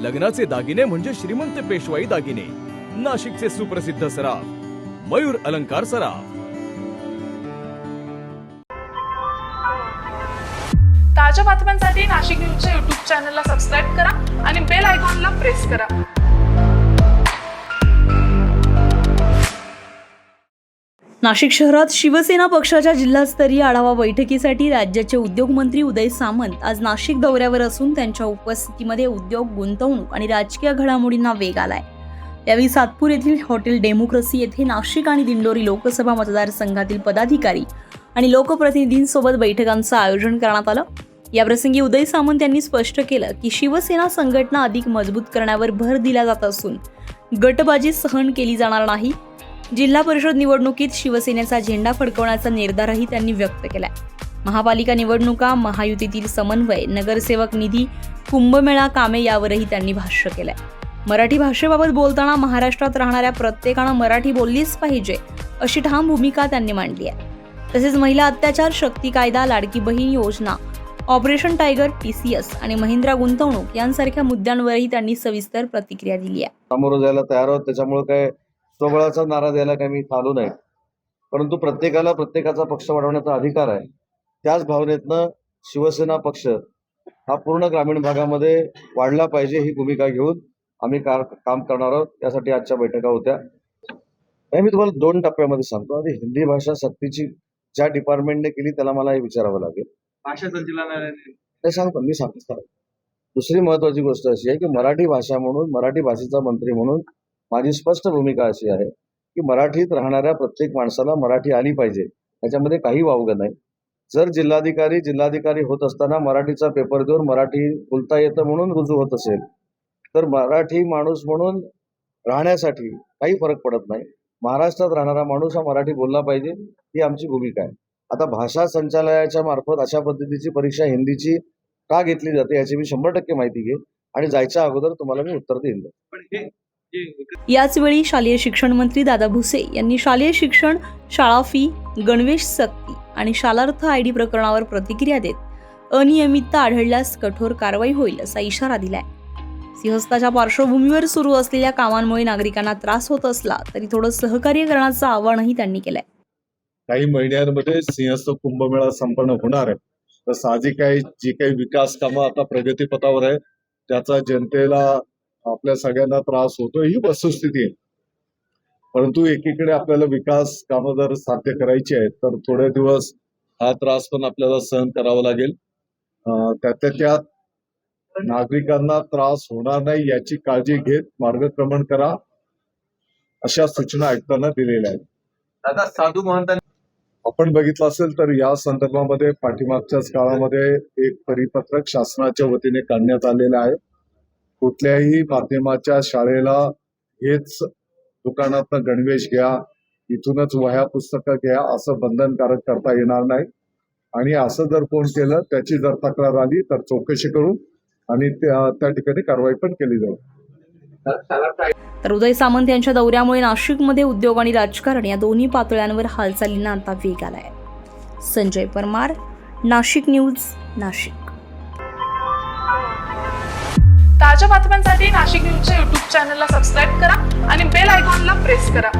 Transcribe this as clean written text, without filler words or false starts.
लग्नाचे दागिने म्हणजे श्रीमंत पेशवाई दागिने, नाशिकचे सुप्रसिद्ध सराफ मयूर अलंकार सराफ। ताज्या बातम्यांसाठी नाशिक न्यूजच्या YouTube चॅनलला सबस्क्राईब करा आणि बेल आयकॉनला प्रेस करा। नाशिक शहरात शिवसेना पक्षाच्या जिल्हास्तरीय आढावा बैठकीसाठी राज्याचे उद्योगमंत्री उदय सामंत आज नाशिक दौऱ्यावर असून त्यांच्या उपस्थितीमध्ये उद्योग, गुंतवणूक आणि राजकीय घडामोडींना वेग आलाय। यावेळी सातपूर येथील हॉटेल डेमोक्रेसी येथे नाशिक आणि दिंडोरी लोकसभा मतदारसंघातील पदाधिकारी आणि लोकप्रतिनिधींसोबत बैठकांचं आयोजन करण्यात आलं। याप्रसंगी उदय सामंत यांनी स्पष्ट केलं की शिवसेना संघटना अधिक मजबूत करण्यावर भर दिला जात असून गटबाजी सहन केली जाणार नाही। जिल्हा परिषद निवडणुकीत शिवसेनेचा झेंडा फडकवण्याचा निर्धारही त्यांनी व्यक्त केलाय। महापालिका निवडणुका, महायुतीतील समन्वय, नगरसेवक निधी, कुंभमेळा कामे यावरही त्यांनी भाष्य केलंय। मराठी भाषेबाबत बोलताना महाराष्ट्रात राहणाऱ्या प्रत्येकानं मराठी बोललीच पाहिजे अशी ठाम भूमिका त्यांनी मांडली आहे। तसेच महिला अत्याचार शक्ती कायदा, लाडकी बहीण योजना, ऑपरेशन टायगर, TCS आणि महिंद्रा गुंतवणूक यांसारख्या मुद्द्यांवरही त्यांनी सविस्तर प्रतिक्रिया दिली आहे। सामोरं जायला तयार आहोत, त्याच्यामुळे काय स्वबळाचा नारा द्यायला काही मी चालू नाही, परंतु प्रत्येकाला प्रत्येकाचा पक्ष वाढवण्याचा अधिकार आहे। त्याच भावनेतनं शिवसेना पक्ष हा पूर्ण ग्रामीण भागामध्ये वाढला पाहिजे ही भूमिका घेऊन आम्ही काम करणार आहोत। त्यासाठी आजच्या बैठका होत्या। मी तुम्हाला 2 टप्प्यामध्ये सांगतो। आधी हिंदी भाषा सक्तीची ज्या डिपार्टमेंटने केली त्याला मला हे विचारावं लागेल, भाषा संचालनालयाने ते सांगतो, मी सांगतो। दुसरी महत्वाची गोष्ट अशी आहे की मराठी भाषा म्हणून, मराठी भाषेचा मंत्री म्हणून माझी स्पष्ट भूमिका अशी आहे की मराठीत राहणाऱ्या प्रत्येक माणसाला मराठी आली पाहिजे, त्याच्यामध्ये काही वावगं नाही। जर जिल्हाधिकारी होत असताना मराठीचा पेपर देऊन मराठी बोलता येतं म्हणून रुजू होत असेल तर मराठी माणूस म्हणून राहण्यासाठी काही फरक पडत नाही। महाराष्ट्रात राहणारा माणूस हा मराठी बोलला पाहिजे ही आमची भूमिका आहे। आता भाषा संचालनालयाच्या मार्फत अशा पद्धतीची परीक्षा हिंदीची का घेतली जाते याची मी 100% माहिती घेईन आणि जायच्या अगोदर तुम्हाला मी उत्तर देईन। याच वेळी शालेय शिक्षण मंत्री दादा भुसे यांनी शालेय शिक्षण, शाळा फी, गणवेश सक्ती आणि शालार्थ ID प्रकरणावर प्रतिक्रिया देत अनियमितता आढळल्यास कठोर कारवाई होईल असा इशारा दिलाय। सिंहस्थाच्या पार्श्वभूमीवर सुरू असलेल्या कामांमुळे नागरिकांना त्रास होत असला तरी थोडं सहकार्य करण्याचं आवाहनही त्यांनी केलंय। काही महिन्यांमध्ये सिंहस्थ कुंभमेळा संपन्न होणार आहे, तर साहजिक आहे जी काही विकास कामं आता प्रगतीपथावर आहे त्याचा जनतेला, आपल्या सगळ्यांना त्रास होतो ही वस्तुस्थिती आहे। परंतु एकीकडे आपल्याला विकास कामं जर साध्य करायची आहेत तर थोडे दिवस हा त्रास पण आपल्याला सहन करावा लागेल। त्यातल्या त्यात नागरिकांना त्रास होणार नाही याची काळजी घेत मार्गक्रमण करा अशा सूचना आयुक्तांना दिलेल्या आहेत। दादा, साधू महंतांनी आपण बघितलं असेल तर या संदर्भामध्ये पाठीमागच्याच काळामध्ये एक परिपत्रक शासनाच्या वतीने काढण्यात आलेलं आहे। कुठल्याही माध्यमाच्या शाळेला हेच दुकानातनं गणवेश घ्या, इथूनच वह्या पुस्तकं घ्या असं बंधनकारक करता येणार नाही। आणि असं जर कोण केलं त्याची जर तक्रार आली तर चौकशी करू आणि त्या ठिकाणी कारवाई पण केली जाईल। तर उदय सामंत यांच्या दौऱ्यामुळे नाशिकमध्ये उद्योग आणि राजकारण या दोन्ही पातळ्यांवर हालचालींना आता वेग आलाय। संजय परमार, नाशिक न्यूज, नाशिक। ताज्या बातम्यांसाठी नाशिक न्यूजच्या YouTube चॅनलला सबस्क्राईब करा आणि बेल आयकॉनला प्रेस करा।